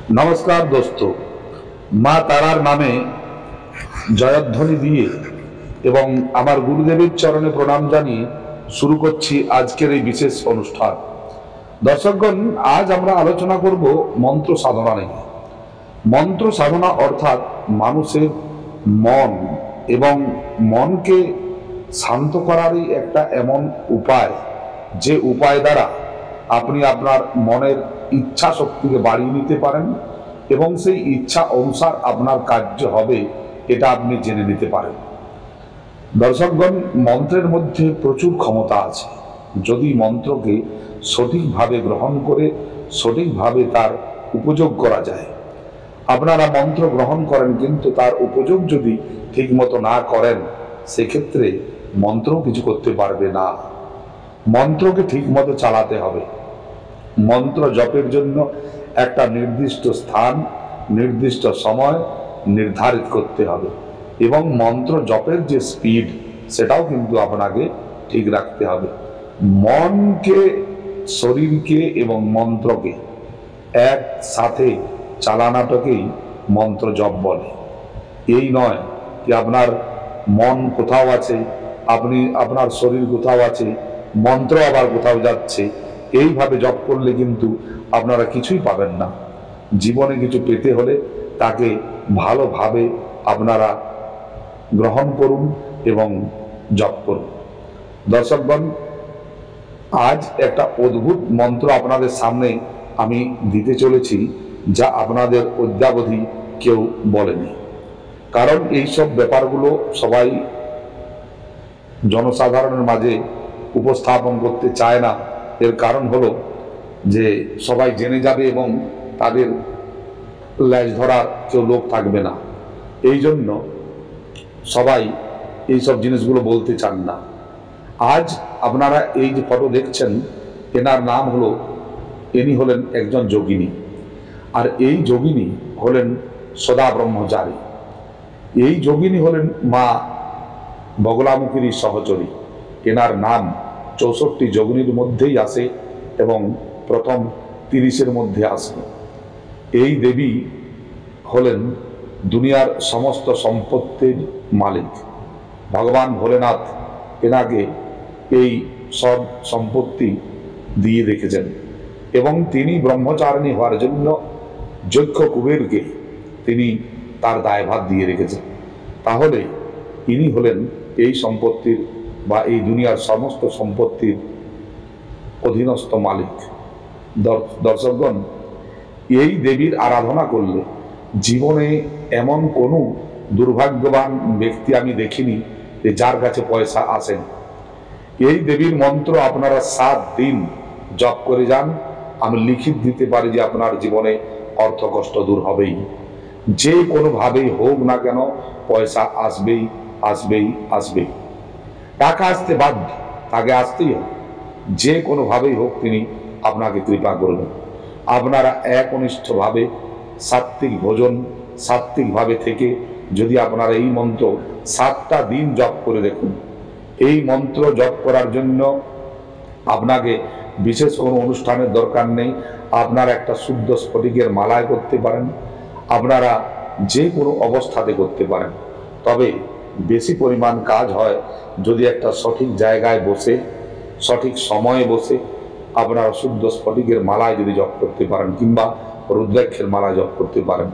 नमस्कार दोस्तों, माँ तारार नामे जयध्वनि दिए एवं आमार गुरुदेवेर चरणे प्रणाम जानिए शुरू करछि आजकेर এই বিশেষ অনুষ্ঠান। दर्शकगण, आज আমরা আলোচনা করব মন্ত্র সাধনা নিয়ে। মন্ত্র সাধনা অর্থাৎ মানুষের মন এবং মনকে শান্ত করারই একটা এমন উপায়, যে উপায় দ্বারা আপনি আপনার মনের ইচ্ছা শক্তিকে বাড়িয়ে নিতে পারেন এবং সেই ইচ্ছা অনুসার আপনার কার্য হবে, এটা আপনি জেনে নিতে পারেন। দর্শকগণ, মন্ত্রের মধ্যে প্রচুর ক্ষমতা আছে। যদি মন্ত্রকে সঠিকভাবে গ্রহণ করে সঠিকভাবে তার উপযোগ করা যায়। আপনারা মন্ত্র গ্রহণ করেন কিন্তু তার উপযোগ যদি ঠিকমতো না করেন, সেক্ষেত্রে মন্ত্র কিছু করতে পারবে না। মন্ত্রকে ঠিকমতো চালাতে হবে। মন্ত্র জপের জন্য একটা নির্দিষ্ট স্থান, নির্দিষ্ট সময় নির্ধারিত করতে হবে এবং মন্ত্র জপের যে স্পিড, সেটাও কিন্তু আপনাকে ঠিক রাখতে হবে। মনকে, শরীরকে এবং মন্ত্রকে একসাথে চালানোটাকেই মন্ত্র জপ বলে। এই নয় যে আপনার মন কোথাও আছে, আপনার শরীর কোথাও আছে, মন্ত্র আবার কোথাও যাচ্ছে। এইভাবে জপ করলে কিন্তু আপনারা কিছুই পাবেন না। জীবনে কিছু পেতে হলে তাকে ভালোভাবে আপনারা গ্রহণ করুন এবং জপ করুন। দর্শকগণ, আজ একটা অদ্ভুত মন্ত্র আপনাদের সামনে আমি দিতে চলেছি, যা আপনাদের অদ্যাবধি কেউ বলেনি। কারণ এইসব ব্যাপারগুলো সবাই জনসাধারণের মাঝে উপস্থাপন করতে চায় না। এর কারণ হলো যে সবাই জেনে যাবে এবং তাদের ল্যাজ ধরার কেউ লোক থাকবে না। এই জন্য সবাই এইসব জিনিসগুলো বলতে চান না। আজ আপনারা এই যে ফটো দেখছেন, এনার নাম হলো, ইনি হলেন একজন যোগিনী। আর এই যোগিনী হলেন সদা ব্রহ্মচারী। এই যোগিনী হলেন মা বগলামুখীর সহচরী। এনার নাম 64 যোগিনীর মধ্যেই আসে এবং প্রথম 30-এর মধ্যে আসে। এই দেবী হলেন দুনিয়ার সমস্ত সম্পত্তির মালিক। ভগবান ভোলেনাথ এনাকে এই সব সম্পত্তি দিয়ে রেখেছেন এবং তিনি ব্রহ্মচারিণী হওয়ার জন্য যক্ষ কুবেরকে তিনি তার দায়ভার দিয়ে রেখেছেন। তাহলে ইনি হলেন এই সম্পত্তির বা এই দুনিয়ার সমস্ত সম্পত্তির অধীনস্থ মালিক। দর্শকগণ, এই দেবীর আরাধনা করলে জীবনে এমন কোনো দুর্ভাগ্যবান ব্যক্তি আমি দেখিনি যে যার কাছে পয়সা আসেন। এই দেবীর মন্ত্র আপনারা 7 দিন জপ করে যান, আমি লিখিত দিতে পারি যে আপনার জীবনে অর্থ কষ্ট দূর হবেই। যে কোনোভাবেই হোক না কেন, পয়সা আসবেই আসবেই আসবেই। টাকা আসতে বাধ্য, তাকে আসতেই হবে। যে কোনোভাবেই হোক তিনি আপনাকে কৃপা করবেন। আপনারা একনিষ্ঠভাবে সাত্ত্বিক ভোজন, সাত্ত্বিকভাবে থেকে যদি আপনারা এই মন্ত্র 7টা দিন জপ করে দেখুন। এই মন্ত্র জপ করার জন্য আপনাকে বিশেষ কোনো অনুষ্ঠানের দরকার নেই। আপনারা একটা শুদ্ধ স্ফটিকের মালায় করতে পারেন, আপনারা যে কোনো অবস্থাতে করতে পারেন। তবে বেশি পরিমাণ কাজ হয় যদি একটা সঠিক জায়গায় বসে, সঠিক সময়ে বসে আপনারা শুদ্ধ স্ফটিকের মালায় যদি জপ করতে পারেন কিংবা রুদ্রাক্ষের মালা জপ করতে পারেন।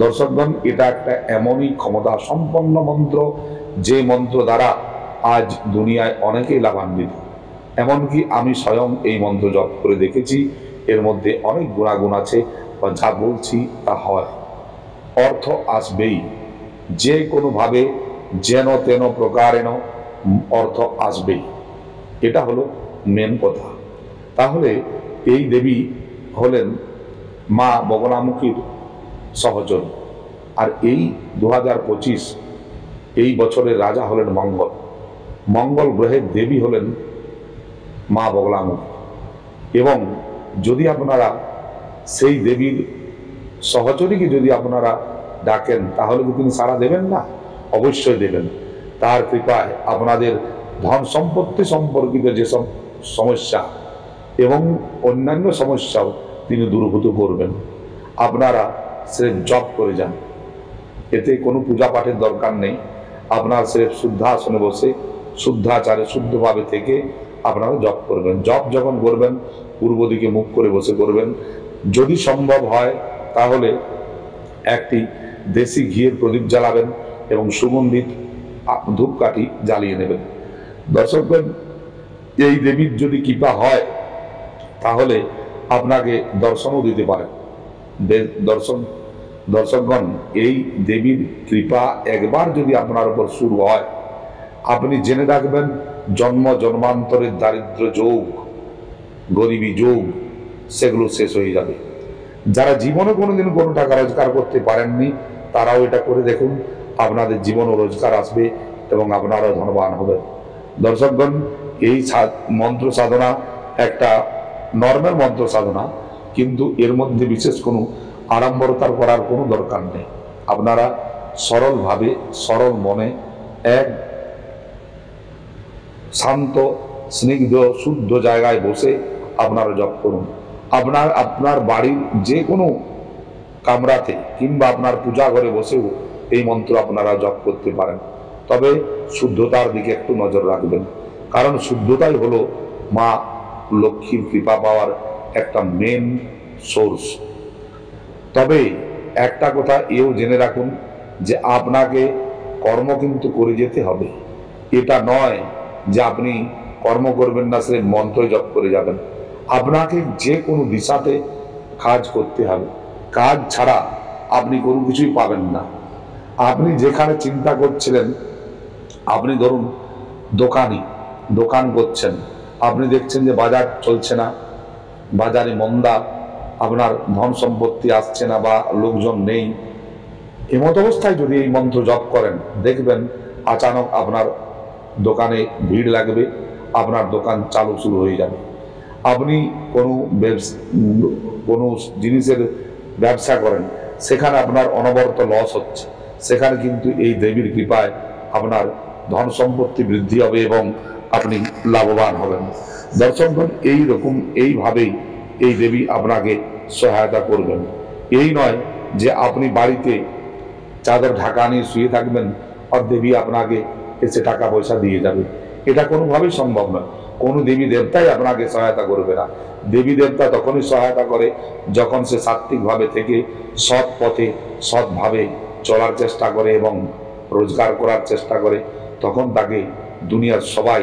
দর্শকগণ, এটা একটা এমনই ক্ষমতা সম্পন্ন মন্ত্র, যে মন্ত্র দ্বারা আজ দুনিয়ায় অনেকেই লাভান্বিত। এমনকি আমি স্বয়ং এই মন্ত্র জপ করে দেখেছি। এর মধ্যে অনেক গুণাগুণ আছে, যা বলছি তা হয়। অর্থ আসবেই, যে কোনোভাবে যেন তেন প্রকারেণ অর্থ আসবেই। এটা হলো মেন কথা। তাহলে এই দেবী হলেন মা বগলামুখীর সহচরী। আর এই 2025 এই বছরের রাজা হলেন মঙ্গল। মঙ্গল গ্রহের দেবী হলেন মা বগলামুখী। এবং যদি আপনারা সেই দেবীর সহচরীকে যদি আপনারা ডাকেন, তাহলে কি তিনি সাড়া দেবেন না? অবশ্যই দেবেন। তার কৃপায় আপনাদের ধন সম্পত্তি সম্পর্কিত যেসব সমস্যা এবং অন্যান্য সমস্যাও তিনি দূরীভূত করবেন। আপনারা সিরেফ জপ করে যান, এতে কোনো পূজা পাঠের দরকার নেই। আপনার সিরেফ শুদ্ধাসনে বসে শুদ্ধাচারে শুদ্ধভাবে থেকে আপনারা জপ করবেন। জপ যখন করবেন পূর্ব দিকে মুখ করে বসে করবেন। যদি সম্ভব হয় তাহলে একটি দেশি ঘিয়ের প্রদীপ জ্বালাবেন এবং সুগন্ধিত ধূপকাঠি জ্বালিয়ে নেবেন। দর্শকগণ, এই দেবীর যদি কৃপা হয় তাহলে আপনাকে দর্শনও দিতে পারেন। দর্শকগণ, এই দেবীর কৃপা একবার যদি আপনার উপর শুরু হয়, আপনি জেনে রাখবেন জন্ম জন্মান্তরের দারিদ্র যোগ, গরিবী যোগ, সেগুলো শেষ হয়ে যাবে। যারা জীবনে কোনোদিন কোনো টাকা রোজগার করতে পারেননি তারাও এটা করে দেখুন, আপনাদের জীবনও রোজগার আসবে এবং আপনারাও ধনবান হবেন। দর্শকগণ, এই মন্ত্র সাধনা একটা নর্মাল মন্ত্র সাধনা, কিন্তু এর মধ্যে বিশেষ কোনো আড়ম্বরতার করার কোনো দরকার নেই। আপনারা সরলভাবে সরল মনে এক শান্ত স্নিগ্ধ শুদ্ধ জায়গায় বসে আপনারা জপ করুন। আপনার বাড়ির যে কোনো কামরাতে কিংবা আপনার পূজা ঘরে বসেও এই মন্ত্র আপনারা জপ করতে পারেন। তবে শুদ্ধতার দিকে একটু নজর রাখবেন, কারণ শুদ্ধতাই হলো মা লক্ষ্মীর কৃপা পাওয়ার একটা মেন সোর্স। তবে একটা কথা এও জেনে রাখুন যে আপনাকে কর্ম কিন্তু করে যেতে হবে। এটা নয় যে আপনি কর্ম করবেন না, সে মন্ত্র জপ করে যাবেন। আপনাকে যে কোনো দিশাতে কাজ করতে হবে। কাজ ছাড়া আপনি কোনো কিছুই পাবেন না। আপনি যেখানে চিন্তা করছিলেন, আপনি ধরুন দোকান করছেন, আপনি দেখছেন যে বাজার চলছে না, বাজারে মন্দা, আপনার ধন সম্পত্তি আসছে না বা লোকজন নেই, এমত অবস্থায় যদি এই মন্ত্র জপ করেন, দেখবেন আচানক আপনার দোকানে ভিড় লাগবে, আপনার দোকান চালু শুরু হয়ে যাবে। আপনি কোনো জিনিসের ব্যবসা করেন, সেখানে আপনার অনবরত লস হচ্ছে, সেখানে কিন্তু এই দেবীর কৃপায় আপনার ধন সম্পত্তি বৃদ্ধি হবে এবং আপনি লাভবান হবেন। দর্শকগণ, এইভাবেই এই দেবী আপনাকে সহায়তা করবেন। এই নয় যে আপনি বাড়িতে চাদর ঢাকা নিয়ে শুয়ে থাকবেন আর দেবী আপনাকে এসে টাকা পয়সা দিয়ে যাবে, এটা কোনোভাবেই সম্ভব নয়। কোনো দেবী দেবতাই আপনাকে সহায়তা করবে না। দেবী দেবতা তখনই সহায়তা করে যখন সে সাত্ত্বিকভাবে থেকে সৎ পথে সৎভাবে চলার চেষ্টা করে এবং রোজগার করার চেষ্টা করে, তখন তাকে দুনিয়ার সবাই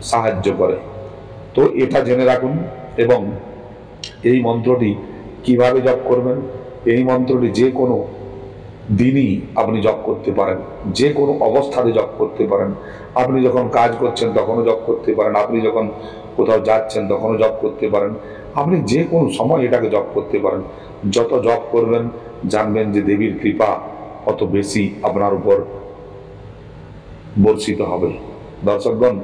সাহায্য করে। তো এটা জেনে রাখুন। এবং এই মন্ত্রটি কিভাবে জপ করবেন, এই মন্ত্রটি যে কোনো দিনই আপনি জপ করতে পারেন, যে কোনো অবস্থাতে জপ করতে পারেন। আপনি যখন কাজ করছেন তখনও জপ করতে পারেন, আপনি যখন কোথাও যাচ্ছেন তখনও জপ করতে পারেন, আপনি যে কোনো সময় এটাকে জপ করতে পারেন। যত জপ করবেন জানবেন যে দেবীর কৃপা অত বেশি আপনার উপর বর্ষিত হবে। দর্শকগণ,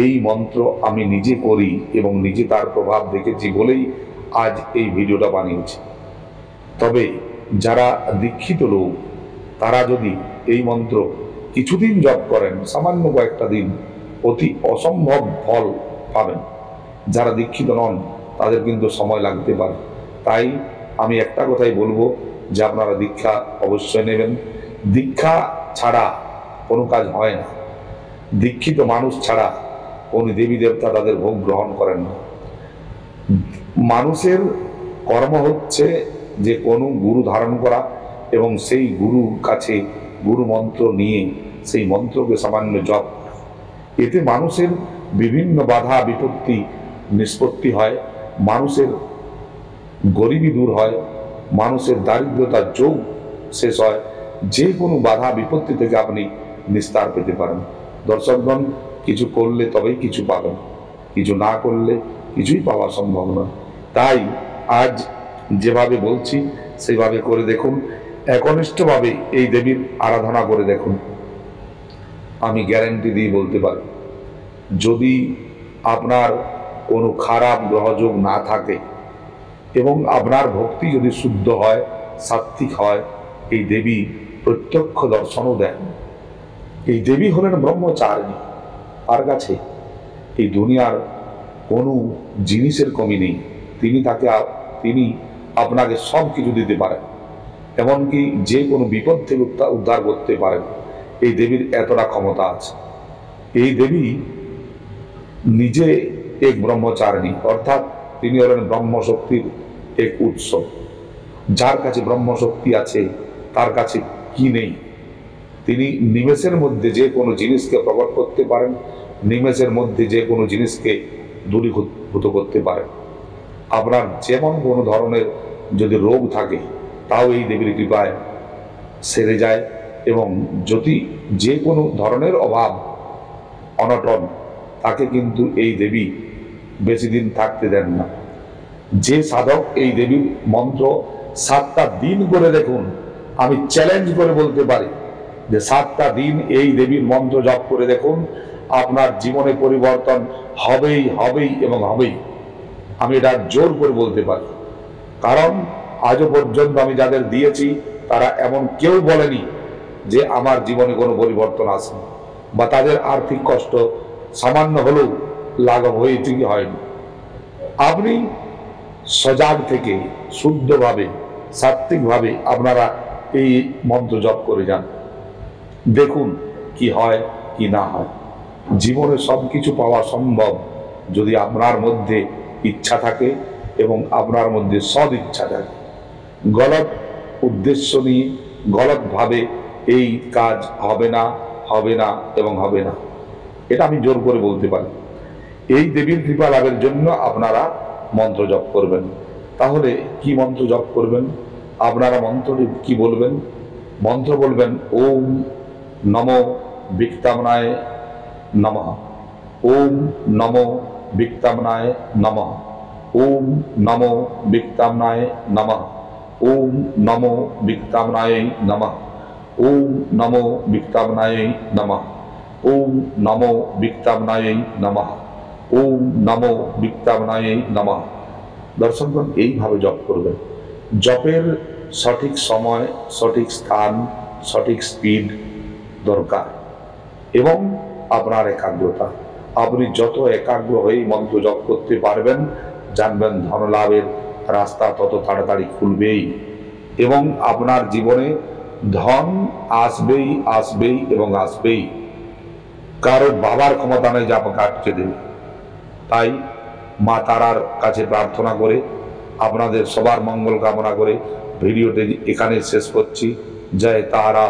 এই মন্ত্র আমি নিজে করি এবং নিজে তার প্রভাব দেখেছি বলেই আজ এই ভিডিওটা বানিয়েছি। তবে যারা দীক্ষিত লোক তারা যদি এই মন্ত্র কিছুদিন জপ করেন, সামান্য কয়েকটা দিন, অতি অসম্ভব ফল পাবেন। যারা দীক্ষিত নন তাদের কিন্তু সময় লাগতে পারে। তাই আমি একটা কথাই বলবো যে আপনারা দীক্ষা অবশ্যই নেবেন। দীক্ষা ছাড়া কোনো কাজ হয় না। দীক্ষিত মানুষ ছাড়া কোনো দেবী দেবতা তাদের ভোগ গ্রহণ করেন না। মানুষের কর্ম হচ্ছে যে কোনো গুরু ধারণ করা এবং সেই গুরুর কাছে গুরু মন্ত্র নিয়ে সেই মন্ত্রকে সামান্য জপ। এতে মানুষের বিভিন্ন বাধা বিপত্তি নিষ্পত্তি হয়, মানুষের গরিবী দূর হয়, মানুষের দারিদ্রতার যোগ শেষ হয়। যে কোনো বাধা বিপত্তি থেকে আপনি নিস্তার পেতে পারেন। দর্শকগণ, কিছু করলে তবেই কিছু পাবেন, কিছু না করলে কিছুই পাওয়া সম্ভব নয়। তাই আজ যেভাবে বলছি সেভাবে করে দেখুন, একনিষ্ঠভাবে এই দেবীর আরাধনা করে দেখুন। আমি গ্যারান্টি দিয়ে বলতে পারি, যদি আপনার কোনো খারাপ গ্রহযোগ না থাকে এবং আপনার ভক্তি যদি শুদ্ধ হয়, সাত্ত্বিক হয়, এই দেবী প্রত্যক্ষ দর্শনও দেন। এই দেবী হলেন ব্রহ্মচারিণী। তার কাছে এই দুনিয়ার কোনো জিনিসের কমি নেই। তিনি তাকে তিনি আপনাকে সব কিছু দিতে পারেন, এমনকি যে কোনো বিপদ থেকে উদ্ধার করতে পারেন। এই দেবীর এতটা ক্ষমতা আছে। এই দেবী নিজে এক ব্রহ্মচারিণী, অর্থাৎ তিনি হলেন ব্রহ্মশক্তির এক উৎস। যার কাছে ব্রহ্মশক্তি আছে তার কাছে কি নেই। তিনি নিমেষের মধ্যে যে কোনো জিনিসকে প্রকট করতে পারেন, নিমেষের মধ্যে যে কোনো জিনিসকে দূরীভূত করতে পারেন। আপনার যেমন কোনো ধরনের যদি রোগ থাকে তাও এই দেবীর কৃপায় সেরে যায়, এবং যদি যে কোনো ধরনের অভাব অনটন তাকে কিন্তু এই দেবী বেশি দিন থাকতে দেন না। যে সাধক এই দেবীর মন্ত্র 7টা দিন করে দেখুন, আমি চ্যালেঞ্জ করে বলতে পারি যে 7টা দিন এই দেবীর মন্ত্র জপ করে দেখুন, আপনার জীবনে পরিবর্তন হবেই হবেই এবং হবেই। আমি এটা জোর করে বলতে পারি, কারণ আজও পর্যন্ত আমি যাদের দিয়েছি তারা এমন কেউ বলেনি যে আমার জীবনে কোনো পরিবর্তন আসেনি, বা তাদের আর্থিক কষ্ট সামান্য হলেও লাঘব হয়েছে কি হয়নি। আপনি সজাগ থেকে শুদ্ধভাবে সাত্ত্বিকভাবে আপনারা এই মন্ত্র জপ করে যান, দেখুন কি হয় কি না হয়। জীবনে সব কিছু পাওয়া সম্ভব যদি আপনার মধ্যে ইচ্ছা থাকে এবং আপনার মধ্যে সদ ইচ্ছা থাকে। গলত উদ্দেশ্য নিয়ে গলতভাবে এই কাজ হবে না, হবে না এবং হবে না, এটা আমি জোর করে বলতে পারি। এই দেবীর কৃপা লাভের জন্য আপনারা মন্ত্র জপ করবেন। তাহলে কি মন্ত্র জপ করবেন? আপনারা মন্ত্রটি কি বলবেন? মন্ত্র বলবেন ওম নমো বিক্তামনায় নমঃ, ওম নমো বিক্তামনায় নমঃ, ওম নমো বিক্তামনায় নমঃ, ওম নমো বিক্তামনায় নমঃ, ওম নমো বিক্তামনায় নমঃ, ওম নমো বিক্তামনায় নমঃ, ওম নমো বিক্তামনায় নমঃ। দর্শকগণ, এইভাবে জপ করবেন। জপের সঠিক সময়, সঠিক স্থান, সঠিক স্পিড দরকার, এবং আপনার একাগ্রতা। আপনি যত একাগ্র হয়ে মন্ত্র জপ করতে পারবেন, জানবেন ধনলাভের রাস্তা তত তাড়াতাড়ি খুলবেই, এবং আপনার জীবনে ধন আসবেই আসবেই এবং আসবেই। কারো বাবার ক্ষমতা নেই যা আপনাকে আটকে দেবে। তাই মা তারার কাছে প্রার্থনা করে, আপনাদের সবার মঙ্গল কামনা করে ভিডিওটি এখানে শেষ করছি। জয় তারা।